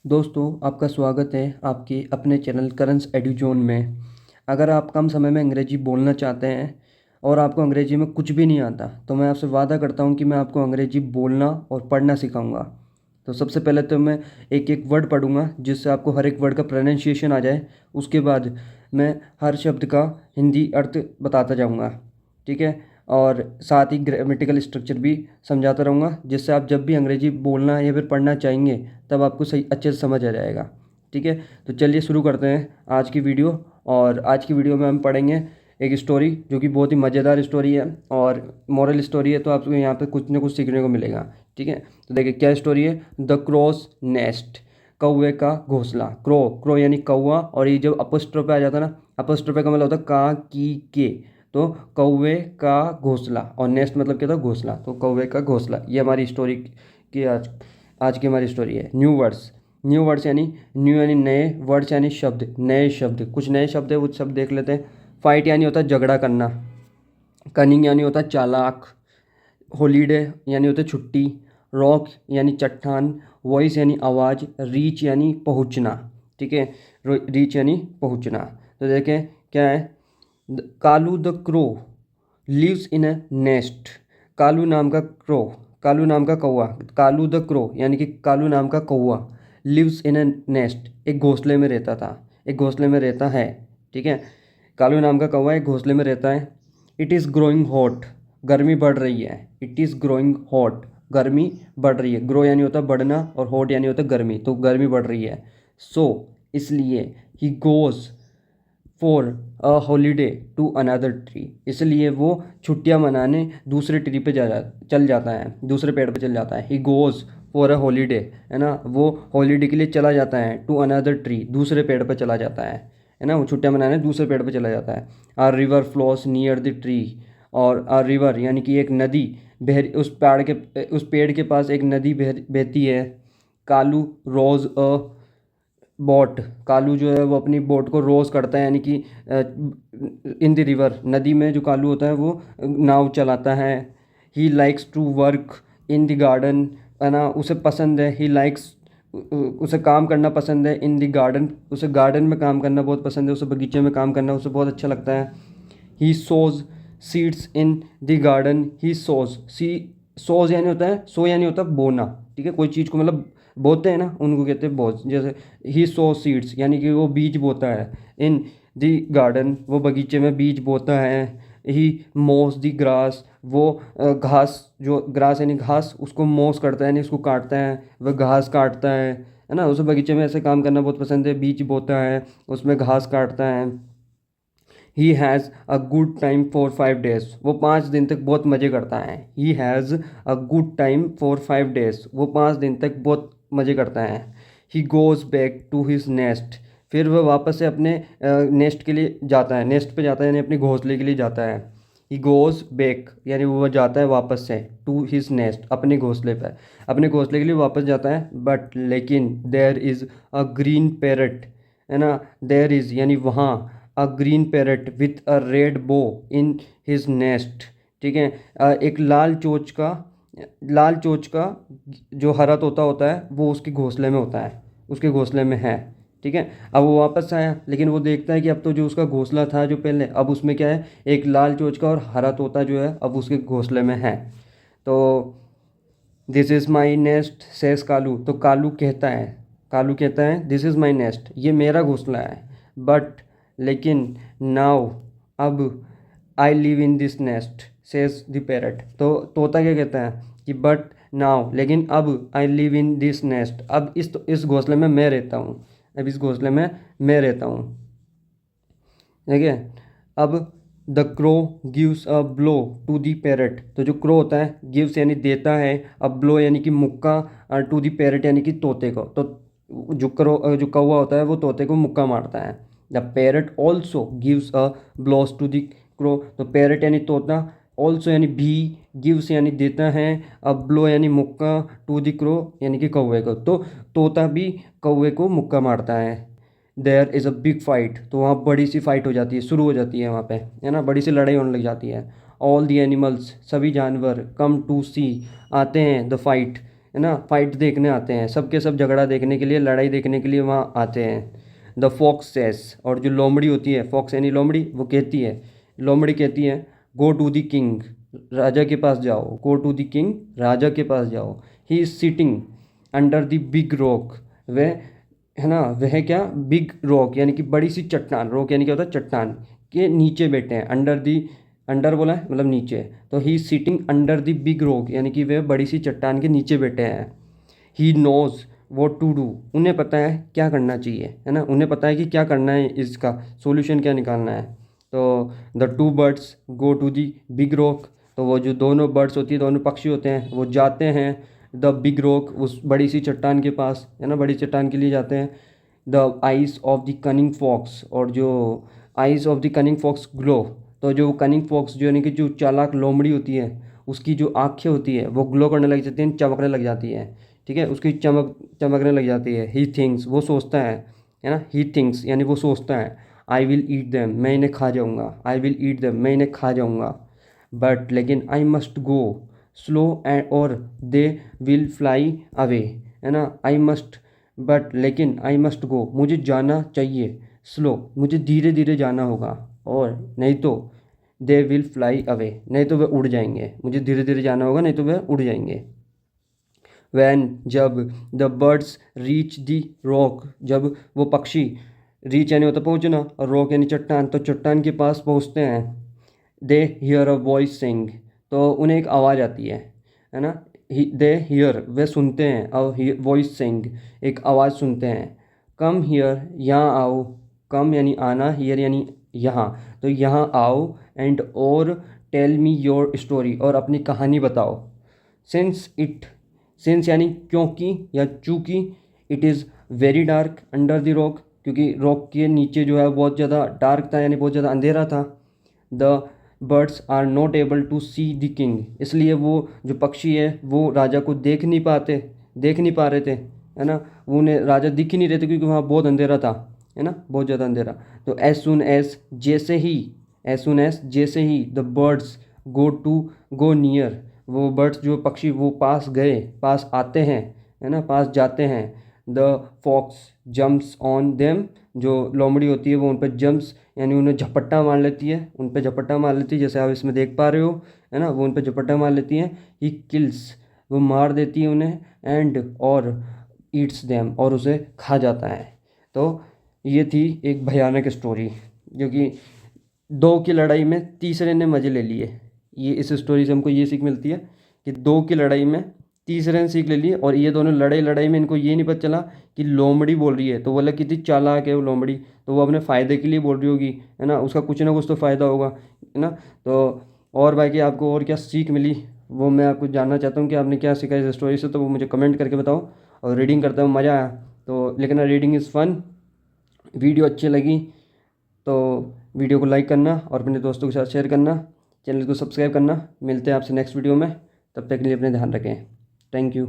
दोस्तों, आपका स्वागत है आपके अपने चैनल करंस एड्यूजोन में। अगर आप कम समय में अंग्रेजी बोलना चाहते हैं और आपको अंग्रेजी में कुछ भी नहीं आता, तो मैं आपसे वादा करता हूं कि मैं आपको अंग्रेजी बोलना और पढ़ना सिखाऊंगा। तो सबसे पहले तो मैं एक एक वर्ड पढ़ूंगा जिससे आपको हर एक वर्ड का प्रोनाउंसिएशन आ जाए। उसके बाद मैं हर शब्द का हिंदी अर्थ बताता जाऊँगा, ठीक है। और साथ ही ग्रामेटिकल स्ट्रक्चर भी समझाता रहूँगा, जिससे आप जब भी अंग्रेजी बोलना या फिर पढ़ना चाहेंगे तब आपको सही अच्छे से समझ आ जाएगा, ठीक है। तो चलिए शुरू करते हैं आज की वीडियो। और आज की वीडियो में हम पढ़ेंगे एक स्टोरी जो कि बहुत ही मज़ेदार स्टोरी है और मॉरल स्टोरी है, तो आपको यहाँ पे कुछ ना कुछ सीखने को मिलेगा, ठीक है। तो देखिए क्या स्टोरी है। द क्रॉस नेस्ट, कौवे का घोंसला। क्रो क्रो यानी कौवा, और ये जब अपोस्ट्रोफे आ जाता है ना, अपोस्ट्रोफे का मतलब होता है का की के। तो कौवे का घोंसला, और नेस्ट मतलब क्या था, घोंसला। तो कौवे का घोंसला, ये हमारी स्टोरी की आज आज की हमारी स्टोरी है। न्यू वर्ड्स, न्यू वर्ड्स यानी न्यू यानी नए, वर्ड्स यानी शब्द, नए शब्द। कुछ नए शब्द है वो शब्द देख लेते हैं। फाइट यानी होता है झगड़ा करना। कनिंग यानी होता है चालाक। हॉलीडे यानी होता है छुट्टी। रॉक यानी चट्टान। वॉइस यानी आवाज़। रीच यानी पहुंचना, ठीक है। रीच यानी पहुंचना। तो देखें क्या है। Kalu the crow lives in a nest. Kalu नाम का क्रो, कालू नाम का कौवा, कालू द क्रो यानी कि कालू नाम का कौवा लिव्स इन अ नेस्ट, एक घोंसले में रहता था, एक घोंसले में रहता है, ठीक है। कालू नाम का कौवा एक घोंसले में रहता है। इट इज़ ग्रोइंग हॉट, गर्मी बढ़ रही है। इट इज़ ग्रोइंग हॉट, गर्मी बढ़ रही है। ग्रो यानी होता है बढ़ना और हॉट यानी होता है गर्मी, तो गर्मी बढ़ रही है। सो इसलिए he goes for a holiday to another tree, इसलिए वो छुट्टियां मनाने दूसरे ट्री पे चल जाता है, दूसरे पेड़ पे चल जाता है। He goes for a holiday, है ना, वो हॉलीडे के लिए चला जाता है। टू अनदर ट्री, दूसरे पेड़ पे चला जाता है ना, वो छुट्टियां मनाने दूसरे पेड़ पे चला जाता है। Our river flows near the tree, और आर रिवर यानी कि एक नदी बह उस पेड़ के पास एक नदी बहती है। कालू रोज अ बोट, कालू जो है वो अपनी बोट को रोज करता है, यानी कि इन द रिवर, नदी में जो कालू होता है वो नाव चलाता है। He likes to work in the garden, है ना, उसे पसंद है। ही लाइक्स, उसे काम करना पसंद है। इन द गार्डन, उसे गार्डन में काम करना बहुत पसंद है, उसे बगीचे में काम करना उसे बहुत अच्छा लगता है। ही सोज सीड्स इन द गार्डन। ही सोज, सी सोज यानी होता है, सो यानी होता है बोना, ठीक है। कोई चीज़ को मतलब बोते हैं ना, उनको कहते हैं बोज। जैसे ही सो सीड्स यानी कि वो बीज बोता है। इन द गार्डन, वो बगीचे में बीज बोता है। ही मोस द ग्रास, वो घास, जो ग्रास यानी घास, उसको मोस करता है यानी उसको काटता है, वह घास काटता है ना। उसे बगीचे में ऐसे काम करना बहुत पसंद है, बीज बोता है, उसमें घास काटता है। He has a good time for 5 days, वो 5 दिन तक बहुत मज़े करता है। He has a good time for 5 days, वो 5 दिन तक बहुत मज़े करता है। He goes back to his nest, फिर वह वापस से अपने नेस्ट के लिए जाता है, नेस्ट पे जाता है यानी अपने घोंसले के लिए जाता है। ही गोज़ बैक यानी वो जाता है वापस से, टू हिज नेस्ट, अपने घोंसले पर, अपने घोंसले के लिए वापस जाता है। बट लेकिन there is a green parrot, है ना, देयर इज़ यानी वहाँ, a green parrot with a red bow in his nest, ठीक है। एक लाल चोच का जो हरा तोता होता है वो उसके घोंसले में होता है, उसके घोंसले में है, ठीक है। अब वो वापस आया, लेकिन वो देखता है कि अब तो जो उसका घोंसला था जो पहले, अब उसमें क्या है, एक लाल चोच का और हरा तोता जो है अब उसके घोंसले में है। तो this is my nest says Kalu, तो कालू कहता है दिस इज़ माई नेस्ट, ये मेरा घोंसला है। बट लेकिन नाउ, अब, I live in this nest says the parrot, तो तोता क्या कहता है कि बट नाउ, लेकिन अब, I live in this nest, अब इस घोंसले में मैं रहता हूँ, अब इस घोंसले में मैं रहता हूँ, ठीक है। अब the crow gives a blow to the parrot, तो जो क्रो होता है, गिव्स यानी देता है, अब ब्लो यानी कि मुक्का, टू दी पैरट यानी कि तोते को, तो जो कौवा होता है वो तोते को मुक्का मारता है। The parrot also gives a blows to the crow, तो पैरट यानी तोता, ऑल्सो यानी भी, गिव्स यानी देता है, अब ब्लो यानी मुक्का, टू दी क्रो यानी कि कौवे को, तो तोता भी कौवे को मुक्का मारता है। There is a big fight, तो वहाँ बड़ी सी फाइट हो जाती है, शुरू हो जाती है वहाँ पे, है ना, बड़ी सी लड़ाई होने लग जाती है। ऑल दी एनिमल्स, सभी जानवर, कम टू सी, आते हैं, द फाइट, है ना, फाइट देखने आते हैं, सब के सब झगड़ा देखने के लिए, लड़ाई देखने के लिए वहाँ आते हैं। द फॉक्स सेस, और जो लोमड़ी होती है, फॉक्स यानी लोमड़ी, वो कहती है, लोमड़ी कहती है, गो टू द किंग, राजा के पास जाओ, गो टू द किंग, राजा के पास जाओ। He is sitting under the big rock, वह, है ना, वह क्या, बिग रॉक यानी कि बड़ी सी चट्टान, रॉक यानी क्या होता है, चट्टान के नीचे बैठे हैं। अंडर दी, अंडर बोला है मतलब नीचे, तो ही sitting under the big rock यानी कि वह बड़ी सी चट्टान के नीचे बैठे हैं। He knows what to do, उन्हें पता है क्या करना चाहिए, है ना, उन्हें पता है कि क्या करना है, इसका सोल्यूशन क्या निकालना है। तो the two birds go to the big rock, तो वो जो दोनों बर्ड्स होती है, दोनों पक्षी होते हैं, वो जाते हैं द बिग रॉक, उस बड़ी सी चट्टान के पास, है ना, बड़ी चट्टान के लिए जाते हैं। The eyes of the cunning fox, और जो eyes of the cunning fox glow, तो जो कनिंग फॉक्स जो यानी कि जो चालाक लोमड़ी होती है, उसकी जो आँखें होती है वो ग्लो करने लग जाती हैं, चमकने लग जाती है, ठीक है, उसकी चमकने लग जाती है। ही थिंक्स, वो सोचता है ना, ही थिंक्स यानी वो सोचता है, आई विल ईट देम, मैं इन्हें खा जाऊँगा, आई विल ईट देम, मैं इन्हें खा जाऊँगा। बट लेकिन I must go slow and और दे विल फ्लाई अवे, है ना, आई मस्ट, बट लेकिन आई मस्ट गो, मुझे जाना चाहिए, स्लो, मुझे धीरे धीरे जाना होगा, और नहीं तो दे विल फ्लाई अवे, नहीं तो वे उड़ जाएंगे, मुझे धीरे धीरे जाना होगा, नहीं तो वे उड़ जाएंगे। वैन, जब the birds reach the rock, जब वो पक्षी, रीच यानी होता पहुँचना, और रॉक यानी चट्टान, तो चट्टान के पास पहुँचते हैं। दे हियर अ वॉइस सिंग, तो उन्हें एक आवाज़ आती है ना, दे हियर, वे सुनते हैं, अ वॉइस सिंग, एक आवाज़ सुनते हैं। कम हियर, यहाँ आओ, कम यानी आना, हियर यानी यहाँ, तो यहाँ आओ, एंड और टेल मी योर स्टोरी, और अपनी कहानी बताओ। सिंस इट, सिंस यानी क्योंकि या चूँकि, it is very dark under the rock, क्योंकि रॉक के नीचे जो है बहुत ज़्यादा डार्क था, यानी बहुत ज़्यादा अंधेरा था। The birds are not able to see the king, इसलिए वो जो पक्षी है वो राजा को देख नहीं पा रहे थे, है ना, वो उन्हें राजा दिख ही नहीं रहे थे, क्योंकि वहाँ बहुत अंधेरा था, है ना, बहुत ज़्यादा अंधेरा। तो एज सुन एज जैसे ही द बर्ड्स गो नियर, वो बर्ड्स जो पक्षी वो पास आते हैं, है ना, पास जाते हैं। The fox jumps on them, जो लोमड़ी होती है वो उन पर जम्प्स यानी उन्हें झपट्टा मार लेती है, उन पर झपट्टा मार लेती है, जैसे आप इसमें देख पा रहे हो, है ना, वो उन पर झपट्टा मार लेती है। ही किल्स, वो मार देती है उन्हें, एंड और ईट्स देम, और उसे खा जाता है। तो ये थी एक भयानक स्टोरी, जो कि दो की लड़ाई में तीसरे ने मज़े ले लिए। ये इस स्टोरी से हमको ये सीख मिलती है कि दो की लड़ाई में तीसरे ने सीख ले ली, और ये दोनों लड़ाई में इनको ये नहीं पता चला कि लोमड़ी बोल रही है, तो बोला कितनी चालाक है वो लोमड़ी, तो वो अपने फ़ायदे के लिए बोल रही होगी, है ना, उसका कुछ ना कुछ तो फ़ायदा होगा, है ना। तो और बाकी आपको और क्या सीख मिली वो मैं आपको जानना चाहता हूँ कि आपने क्या सीखा इस स्टोरी से, तो वो मुझे कमेंट करके बताओ। और रीडिंग करते हुए मज़ा आया तो, लेकिन रीडिंग इज़ फन। वीडियो अच्छी लगी तो वीडियो को लाइक करना और अपने दोस्तों के साथ शेयर करना, चैनल को सब्सक्राइब करना। मिलते हैं आपसे नेक्स्ट वीडियो में, तब तक के लिए अपने ध्यान रखें। Thank you.